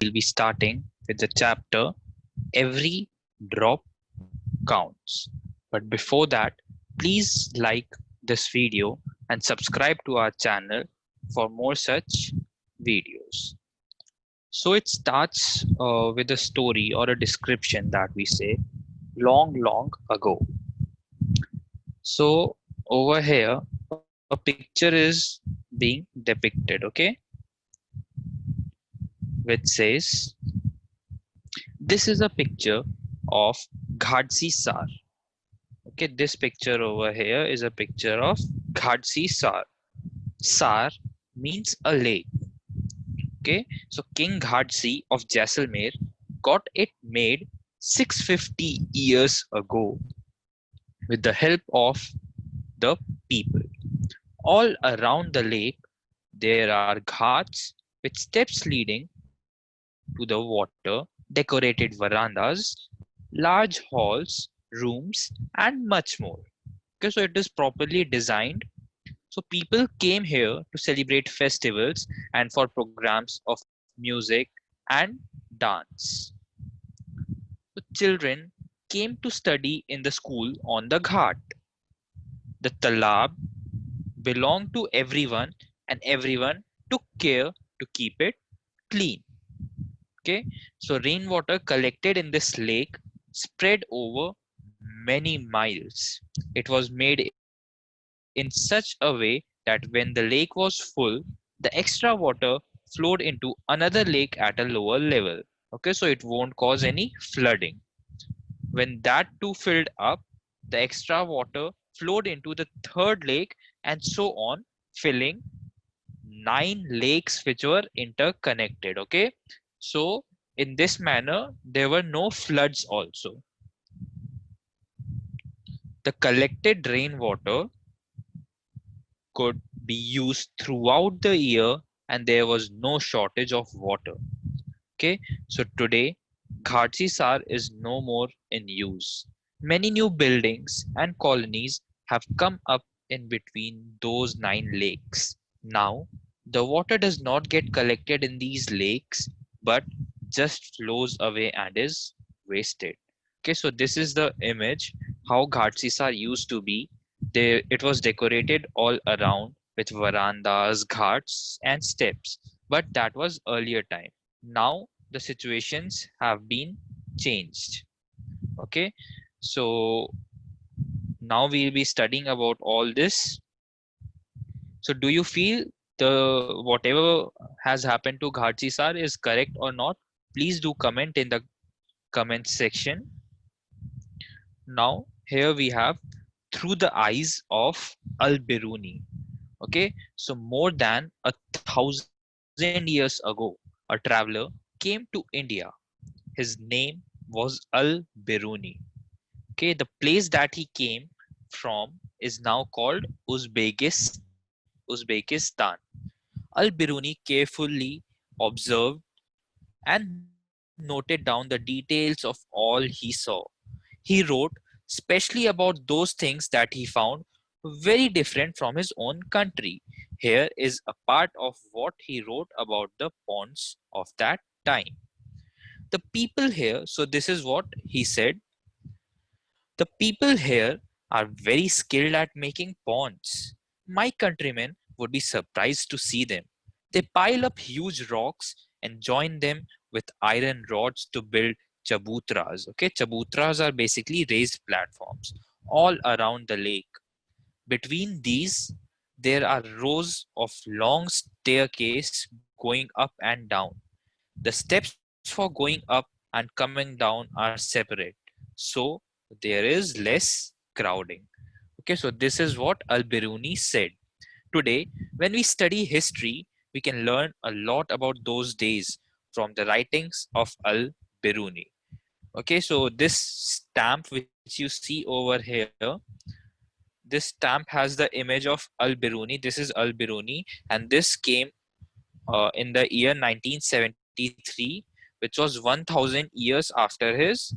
we'll be starting with the chapter Every Drop Counts. But before that, please like this video and subscribe to our channel for more such videos. So it starts with a story or a description that we say long, long ago. So over here, a picture is being depicted, okay, which says this is a picture of Ghadsi Sar. Okay, this picture over here is a picture of Ghadsi Sar. Sar means a lake. Okay, so King Ghadsi of Jaisalmer got it made 650 years ago with the help of the people. All around the lake, there are ghats with steps leading to the water, decorated verandas, large halls, rooms, and much more. Okay, so it is properly designed. So people came here to celebrate festivals and for programs of music and dance. So children came to study in the school on the ghat. The talab belonged to everyone and everyone took care to keep it clean. Okay, so rainwater collected in this lake spread over many miles. It was made in such a way that when the lake was full, the extra water flowed into another lake at a lower level. Okay, so it won't cause any flooding. When that too filled up, the extra water flowed into the third lake and so on, filling 9 lakes which were interconnected. Okay, so in this manner, there were no floods also. The collected rainwater could be used throughout the year and there was no shortage of water. Okay, so today Ghatsi Sar is no more in use. Many new buildings and colonies have come up in between those 9 lakes. Now, the water does not get collected in these lakes but just flows away and is wasted. Okay, so this is the image how Ghatsi Sar used to be. It was decorated all around with verandas, ghats, and steps. But that was earlier time. Now the situations have been changed. Okay, so now we'll be studying about all this. So do you feel the whatever has happened to Ghatsi Sar is correct or not? Please do comment in the comment section. Now here we have through the eyes of Al Biruni. Okay, so more than 1,000 years ago, a traveler came to India. His name was Al Biruni. Okay, the place that he came from is now called Uzbekistan. Al Biruni carefully observed and noted down the details of all he saw. He wrote specially about those things that he found very different from his own country. Here is a part of what he wrote about the ponds of that time. The people here, so this is what he said: the people here are very skilled at making ponds. My countrymen would be surprised to see them. They pile up huge rocks and join them with iron rods to build chabutras. Okay, chabutras are basically raised platforms all around the lake. Between these, there are rows of long staircases going up and down. The steps for going up and coming down are separate, so there is less crowding. Okay, so this is what Al-Biruni said. Today, when we study history, we can learn a lot about those days from the writings of Al-Biruni. Okay, so this stamp which you see over here, this stamp has the image of Al-Biruni. This is Al-Biruni, and this came in the year 1973, which was 1000 years after his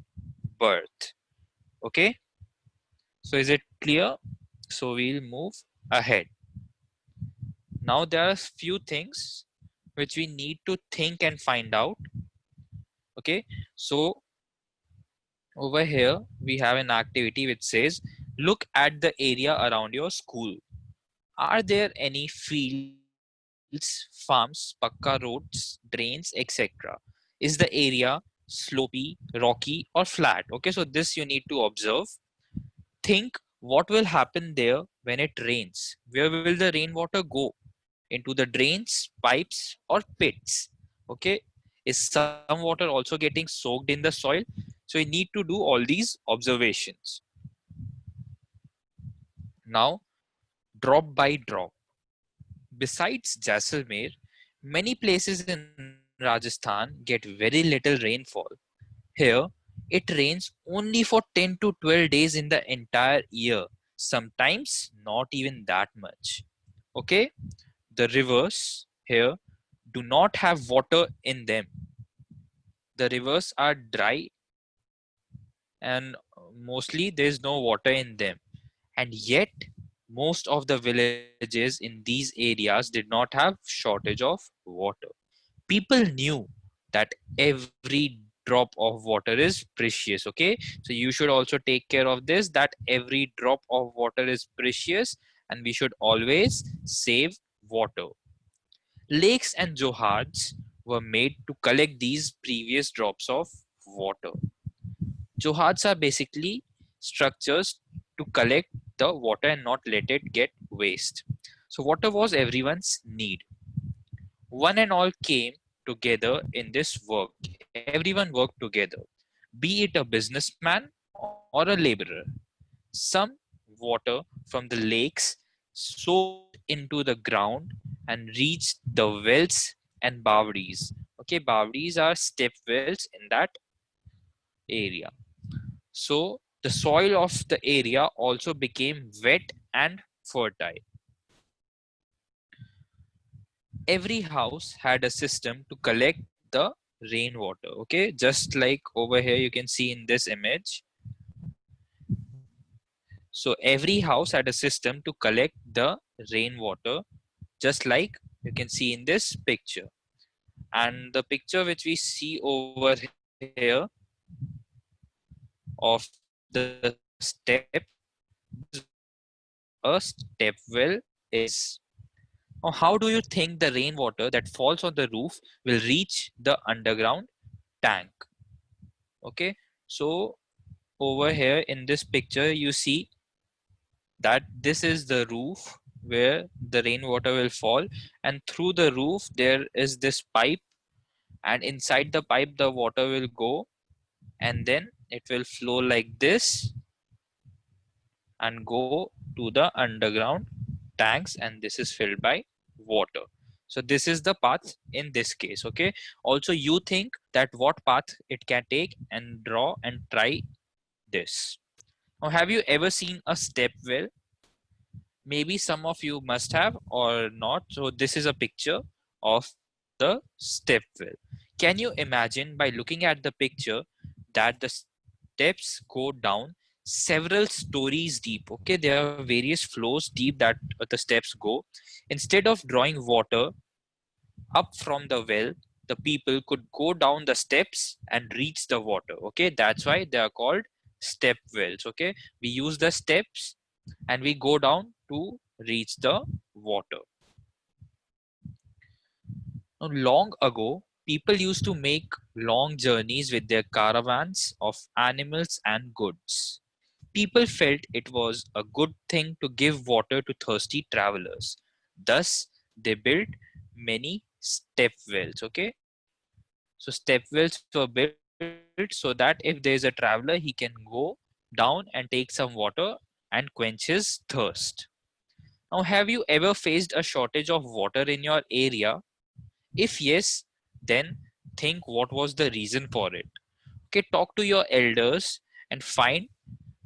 birth. Okay, so is it clear? So we'll move ahead. Now there are few things which we need to think and find out. Okay, so over here we have an activity which says look at the area around your school. Are there any fields, farms, pakka roads, drains, etc.? Is the area slopy, rocky, or flat? Okay, so this you need to observe. Think what will happen there when it rains. Where will the rainwater go? Into the drains, pipes, or pits? Okay, is some water also getting soaked in the soil? So you need to do all these observations. Now, drop by drop. Besides Jaisalmer, many places in Rajasthan get very little rainfall. Here, it rains only for 10 to 12 days in the entire year, sometimes not even that much. Okay, the rivers here do not have water in them. The rivers are dry and mostly there is no water in them. And yet, most of the villages in these areas did not have shortage of water. People knew that every drop of water is precious. Okay, so you should also take care of this, that every drop of water is precious and we should always save water. Lakes and johars were made to collect these previous drops of water. Johars are basically structures to collect the water and not let it get waste. So water was everyone's need. One and all came together in this work. Everyone worked together, be it a businessman or a laborer. Some water from the lakes soaked into the ground and reached the wells and bawdis. Okay, bawdis are step wells in that area. So the soil of the area also became wet and fertile. Every house had a system to collect the rainwater. Okay, just like over here you can see in this image. So every house had a system to collect the rainwater, just like you can see in this picture. And the picture which we see over here of the step, a step well is. Now, how do you think the rainwater that falls on the roof will reach the underground tank? Okay, so over here in this picture, you see that this is the roof where the rainwater will fall, and through the roof, there is this pipe, and inside the pipe, the water will go, and then it will flow like this and go to the underground tanks, and this is filled by water. So this is the path in this case. Okay, also you think that what path it can take and draw and try this. Now, have you ever seen a step well? Maybe some of you must have or not. So this is a picture of the step well. Can you imagine by looking at the picture that the steps go down several stories deep? Okay, there are various floors deep that the steps go. Instead of drawing water up from the well, the people could go down the steps and reach the water. Okay, that's why they are called step wells. Okay, we use the steps and we go down to reach the water. Now, long ago, people used to make long journeys with their caravans of animals and goods. People felt it was a good thing to give water to thirsty travelers. Thus, they built many step wells. Okay, so step wells were built so that if there is a traveler, he can go down and take some water and quench his thirst. Now, have you ever faced a shortage of water in your area? If yes, then think what was the reason for it. Okay, talk to your elders and find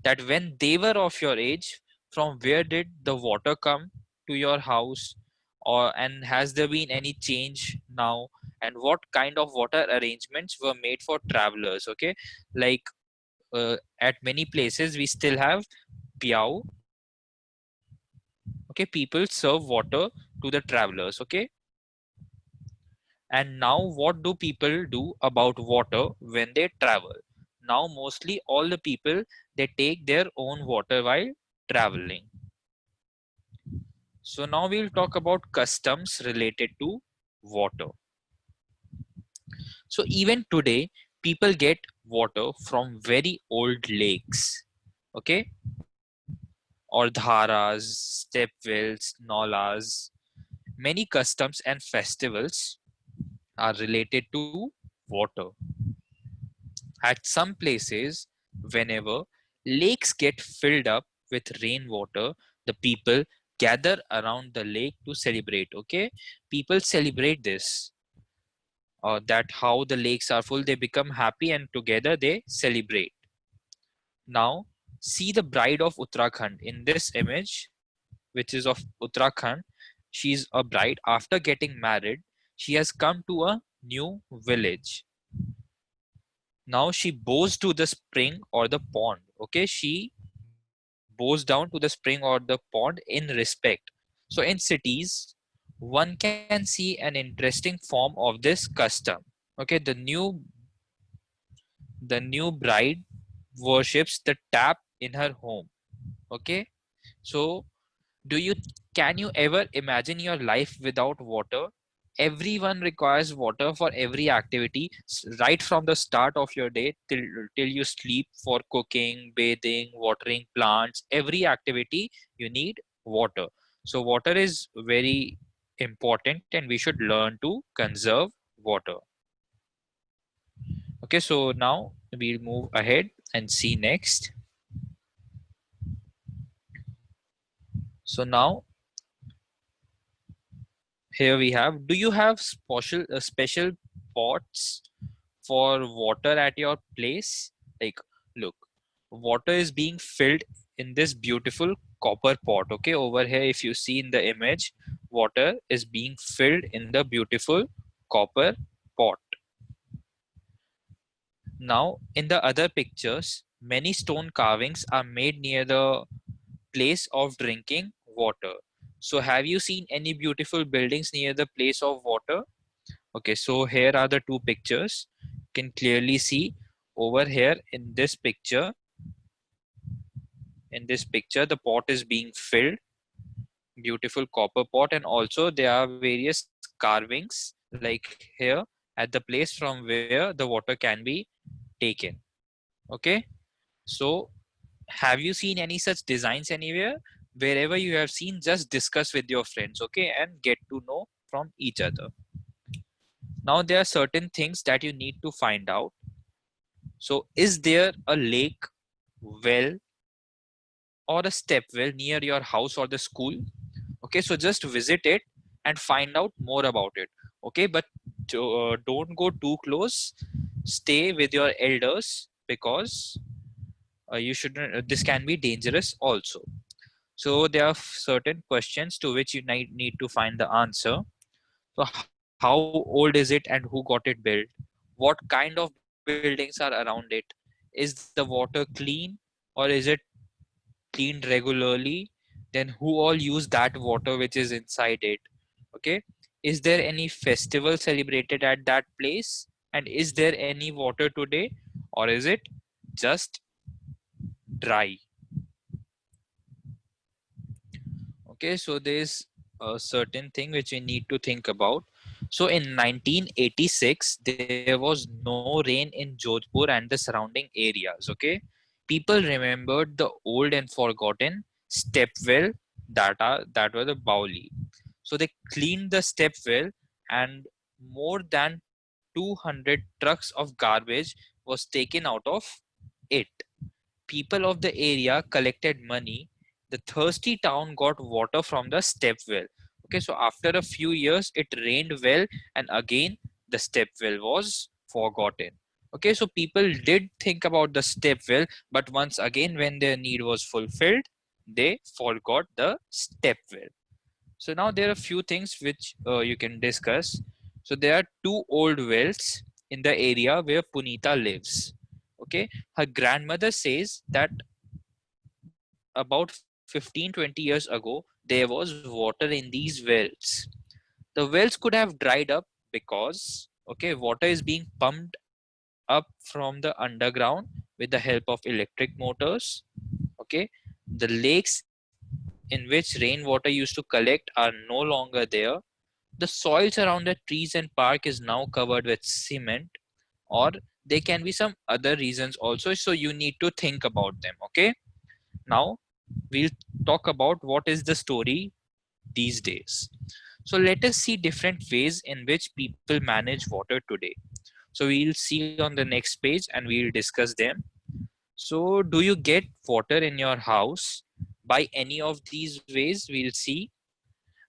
that when they were of your age, from where did the water come to your house, or and has there been any change now, and what kind of water arrangements were made for travelers? Okay, like at many places we still have piao. Okay, people serve water to the travelers. Okay, And now what do people do about water when they travel? Now mostly all the people, they take their own water while traveling. So now we'll talk about customs related to water. So even today, people get water from very old lakes, okay, or dharas, step wells, nalas. Many customs and festivals are related to water. At some places, whenever lakes get filled up with rainwater, the people gather around the lake to celebrate. Okay, people celebrate this, that how the lakes are full, they become happy and together they celebrate. Now, see the bride of Uttarakhand in this image, which is of Uttarakhand. She's a bride. After getting married, she has come to a new village. Now she bows to the spring or the pond. Okay, she bows down to the spring or the pond in respect. So in cities, one can see an interesting form of this custom. Okay, the new bride worships the tap in her home. Okay, so do you can you ever imagine your life without water? Everyone requires water for every activity, right from the start of your day till you sleep, for cooking, bathing, watering plants, every activity you need water. So water is very important and we should learn to conserve water. Okay, so now we'll move ahead and see next. So now here we have, do you have special pots for water at your place? Like, look, water is being filled in this beautiful copper pot. Okay, over here, if you see in the image, water is being filled in the beautiful copper pot. Now, in the other pictures, many stone carvings are made near the place of drinking water. So, have you seen any beautiful buildings near the place of water? Okay, so here are the two pictures. You can clearly see over here in this picture. In this picture, the pot is being filled, beautiful copper pot, and also there are various carvings like here at the place from where the water can be taken. Okay, so have you seen any such designs anywhere? Wherever you have seen, just discuss with your friends, okay, and get to know from each other. Now there are certain things that you need to find out. So is there a lake, well, or a step well near your house or the school? Okay, so just visit it and find out more about it. Okay, but don't go too close. Stay with your elders because you shouldn't. This can be dangerous also. So there are certain questions to which you need to find the answer. So how old is it and who got it built? What kind of buildings are around it? Is the water clean or is it cleaned regularly? Then who all use that water which is inside it? Okay, is there any festival celebrated at that place, and is there any water today, or is it just dry? Okay, so there's a certain thing which we need to think about. So in 1986 there was no rain in Jodhpur and the surrounding areas. Okay, people remembered the old and forgotten step well that were the Bauli. So they cleaned the step well, and more than 200 trucks of garbage was taken out of it. People of the area collected money. The thirsty town got water from the step well. Okay, so after a few years, it rained well, and again the step well was forgotten. Okay, so people did think about the step well, but once again, when their need was fulfilled, they forgot the step well. So now there are a few things which you can discuss. So there are two old wells in the area where Punita lives. Okay, her grandmother says that about 15-20 years ago there was water in these wells. The wells could have dried up because, okay, water is being pumped up from the underground with the help of electric motors. Okay, the lakes in which rainwater used to collect are no longer there. The soils around the trees and park is now covered with cement, or there can be some other reasons also, so you need to think about them. Okay, now we'll talk about what is the story these days. So let us see different ways in which people manage water today. So we'll see on the next page and we'll discuss them. So do you get water in your house by any of these ways? We'll see.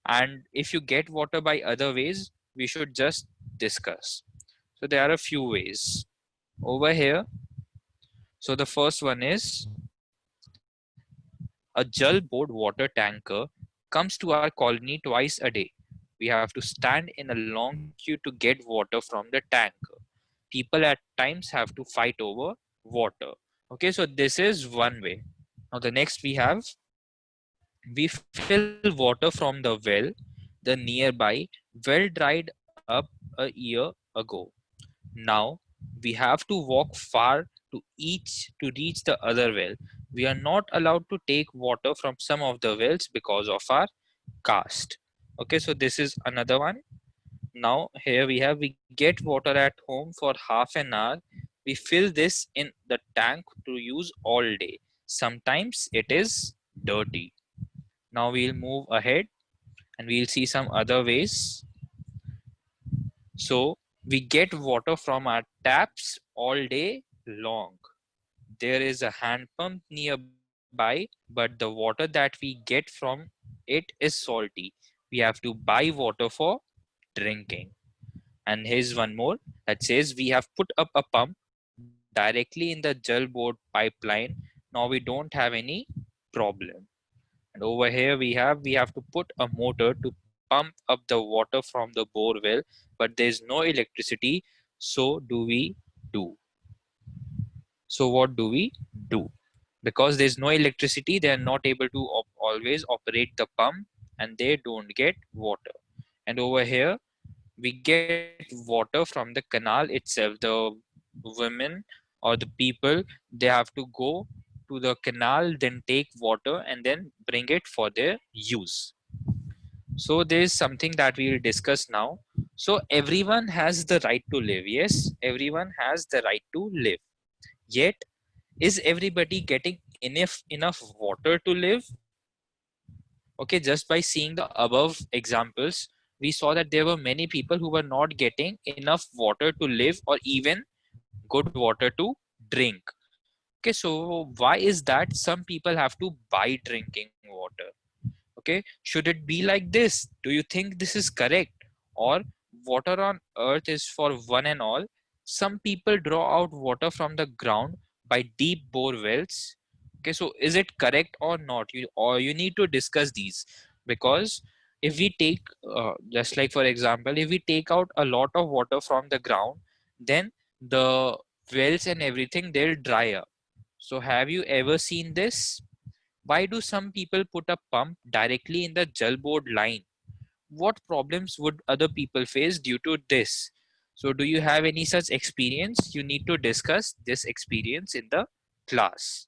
And if you get water by other ways, we should just discuss. So there are a few ways over here. So the first one is a Jal board water tanker comes to our colony twice a day. We have to stand in a long queue to get water from the tanker. People at times have to fight over water. Okay, so this is one way. Now the next we have, we fill water from the well, the nearby well dried up a year ago. Now we have to walk far to reach the other well. We are not allowed to take water from some of the wells because of our caste. Okay, so this is another one. Now here we get water at home for half an hour. We fill this in the tank to use all day. Sometimes it is dirty. Now we'll move ahead and we'll see some other ways. So we get water from our taps all day long. There is a hand pump nearby, but the water that we get from it is salty. We have to buy water for drinking. And here's one more that says we have put up a pump directly in the Jal board pipeline. Now we don't have any problem. And over here we have to put a motor to pump up the water from the bore well, but there's no electricity. So do? So what do we do? Because there's no electricity, they are not able to always operate the pump and they don't get water. And over here we get water from the canal itself. The women or the people, they have to go to the canal, then take water and then bring it for their use. So there is something that we will discuss now. So everyone has the right to live. Yes, everyone has the right to live. Yet, is everybody getting enough water to live? Okay, just by seeing the above examples, we saw that there were many people who were not getting enough water to live or even good water to drink. Okay, so why is that some people have to buy drinking water? Okay, should it be like this? Do you think this is correct? Or water on earth is for one and all? Some people draw out water from the ground by deep bore wells. Okay, so is it correct or not? You need to discuss these, because if we take just like for example, if we take out a lot of water from the ground, then the wells and everything, they'll dry up. So have you ever seen this? Why do some people put a pump directly in the Jal board line? What problems would other people face due to this? So do you have any such experience? You need to discuss this experience in the class.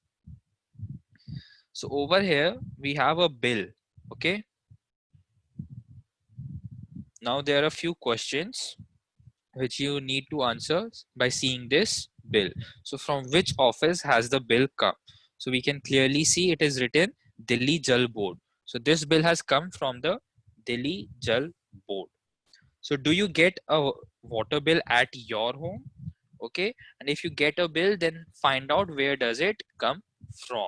So over here we have a bill. Okay, now there are a few questions which you need to answer by seeing this bill. So from which office has the bill come? So we can clearly see it is written Delhi Jal Board. So this bill has come from the Delhi Jal Board. So do you get a water bill at your home? Okay, and if you get a bill, then find out where does it come from.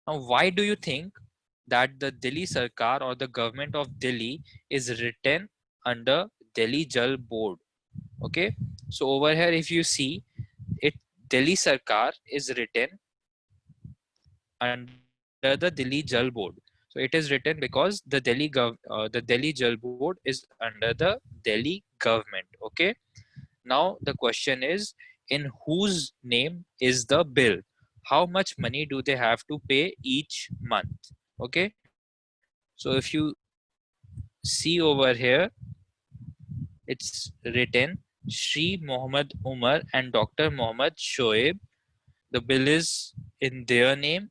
Now why do you think that the Delhi Sarkar or the government of Delhi is written under Delhi Jal Board? Okay, so over here if you see it, Delhi Sarkar is written under the Delhi Jal Board. So it is written because the Delhi Jal Board is under the Delhi government. Okay, now the question is, in whose name is the bill? How much money do they have to pay each month? Okay, so if you see over here, It's written Shri Mohammed Umar and Dr. Mohammed Shoaib. The bill is in their name,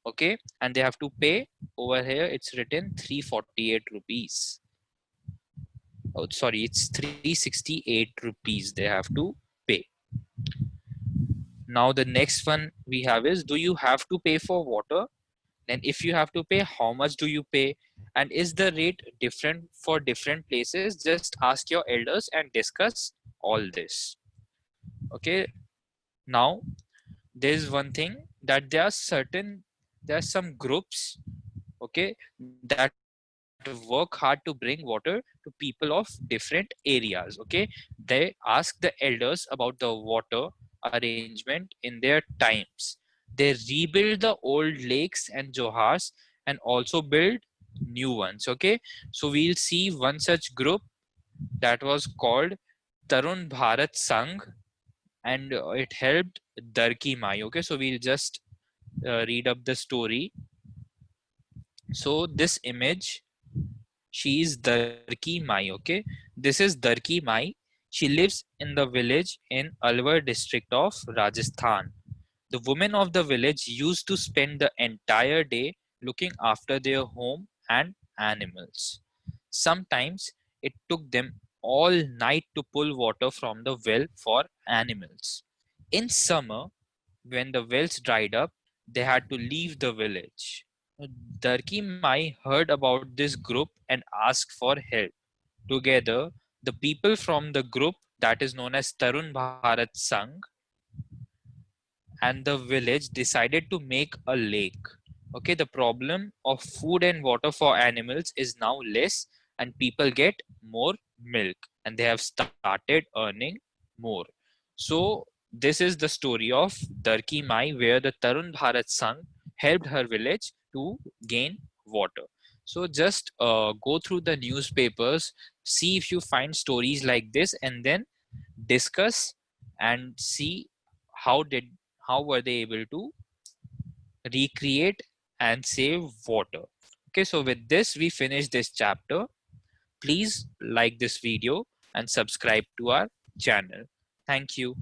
okay, and they have to pay. Over here it's written 348 rupees. Oh, sorry, it's 368 rupees they have to pay. Now the next one we have is, do you have to pay for water? And if you have to pay, how much do you pay? And is the rate different for different places? Just ask your elders and discuss all this. Okay. Now there's one thing, that there are some groups, okay, that work hard to bring water to people of different areas. Okay, they ask the elders about the water arrangement in their times. They rebuild the old lakes and johars and also build new ones. Okay, so we'll see one such group that was called Tarun Bharat Sangh, and it helped Darki Mai. Okay, so we'll just read up the story. So this image, she is Darki Mai. Okay, this is Darki Mai. She lives in the village in Alwar district of Rajasthan. The women of the village used to spend the entire day looking after their home and animals. Sometimes it took them all night to pull water from the well for animals. In summer, when the wells dried up, they had to leave the village. Darki Mai heard about this group and asked for help. Together, the people from the group that is known as Tarun Bharat Sangh and the village decided to make a lake. Okay, the problem of food and water for animals is now less, and people get more milk, and they have started earning more. So this is the story of Darki Mai, where the Tarun Bharat Sangh helped her village to gain water. So just go through the newspapers, see if you find stories like this, and then discuss and see how did how were they able to recreate and save water. Okay, so with this we finish this chapter. Please like this video and subscribe to our channel. Thank you.